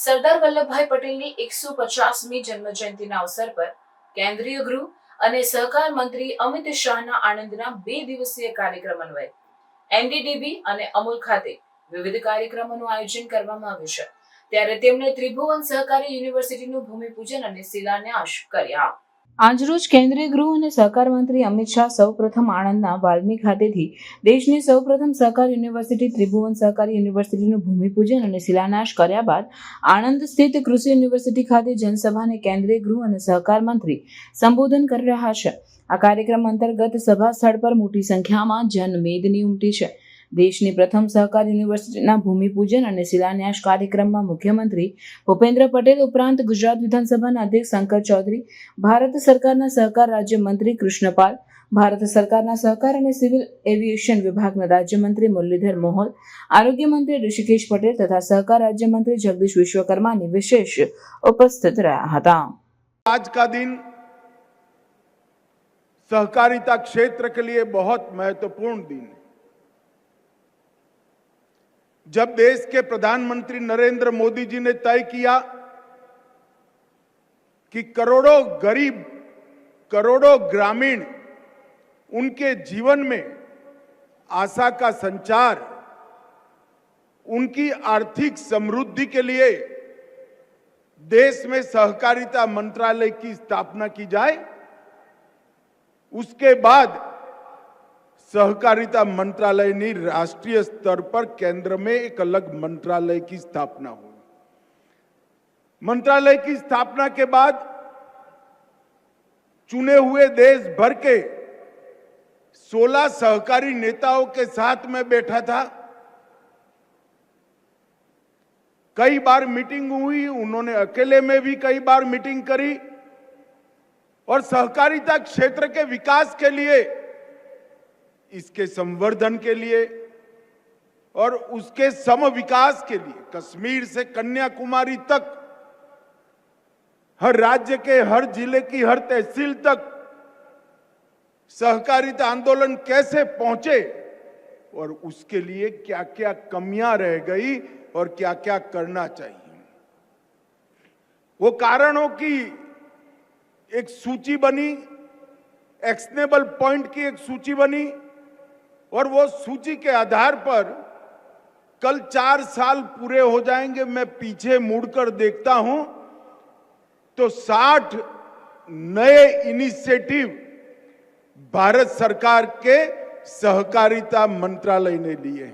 સરદાર વલ્લભભાઈ પટેલની 150મી જન્મજયંતિના અવસર પર કેન્દ્રીય ગૃહ અને સહકાર મંત્રી અમિત શાહના આણંદના 2 દિવસીય કાર્યક્રમ અન્વયે એનડીડીબી અને અમૂલ ખાતે વિવિધ કાર્યક્રમોનું આયોજન કરવામાં આવ્યું છે। ત્યારે તેમણે ત્રિભુવન સહકારી યુનિવર્સિટીનું ભૂમિપૂજન અને શિલાન્યાસ કર્યા। આજરોજ કેન્દ્રીય ગૃહ અને સહકાર મંત્રી અમિત શાહ સૌપ્રથમ આણંદના વાલ્મી ખાતેથી દેશની સૌપ્રથમ સહકાર યુનિવર્સિટી ત્રિભુવન સહકારી યુનિવર્સિટીનું ભૂમિપૂજન અને શિલાન્યાસ કર્યા બાદ આણંદ સ્થિત કૃષિ યુનિવર્સિટી ખાતે જનસભાને કેન્દ્રીય ગૃહ અને સહકાર મંત્રી સંબોધન કરી રહ્યા છે। આ કાર્યક્રમ અંતર્ગત સભા સ્થળ પર મોટી સંખ્યામાં જનમેદની ઉમટી છે। દેશની પ્રથમ સહકાર યુનિવર્સિટીના ભૂમિપૂજન અને શિલાન્યાસ કાર્યક્રમમાં મુખ્યમંત્રી ભૂપેન્દ્ર પટેલ ઉપરાંત ગુજરાત વિધાનસભાના અધ્યક્ષ શંકર ચૌધરી, ભારત સરકારના સહકાર રાજ્યમંત્રી કૃષ્ણપાલ, ભારત સરકારના સહકાર અને સિવિલ એવિએશન વિભાગના રાજ્યમંત્રી મુરલીધર મોહોલ, આરોગ્ય મંત્રી ઋષિકેશ પટેલ તથા સહકાર राज्यमंत्री जगदीश विश्वकर्मा विशेष उपस्थित रहा था। आज का दिन सहकारिता क्षेत्र के लिए बहुत महत्वपूर्ण दिन है। जब देश के प्रधानमंत्री नरेंद्र मोदी जी ने तय किया कि करोड़ों गरीब, करोड़ों ग्रामीण, उनके जीवन में आशा का संचार, उनकी आर्थिक समृद्धि के लिए देश में सहकारिता मंत्रालय की स्थापना की जाए, उसके बाद सहकारिता मंत्रालय ने राष्ट्रीय स्तर पर केंद्र में एक अलग मंत्रालय की स्थापना हुई। मंत्रालय की स्थापना के बाद चुने हुए देश भर के 16 सहकारी नेताओं के साथ में बैठा था। कई बार मीटिंग हुई, उन्होंने अकेले में भी कई बार मीटिंग करी और सहकारिता क्षेत्र के विकास के लिए, इसके संवर्धन के लिए और उसके सम विकास के लिए कश्मीर से कन्याकुमारी तक, हर राज्य के हर जिले की हर तहसील तक सहकारिता आंदोलन कैसे पहुंचे और उसके लिए क्या क्या कमियां रह गई और क्या क्या करना चाहिए, वो कारणों की एक सूची बनी, एक्शनेबल पॉइंट की एक सूची बनी और वो सूची के आधार पर कल 4 साल पूरे हो जाएंगे। मैं पीछे मुड़कर देखता हूं तो 60 नए इनिशिएटिव भारत सरकार के सहकारिता मंत्रालय ने लिए हैं।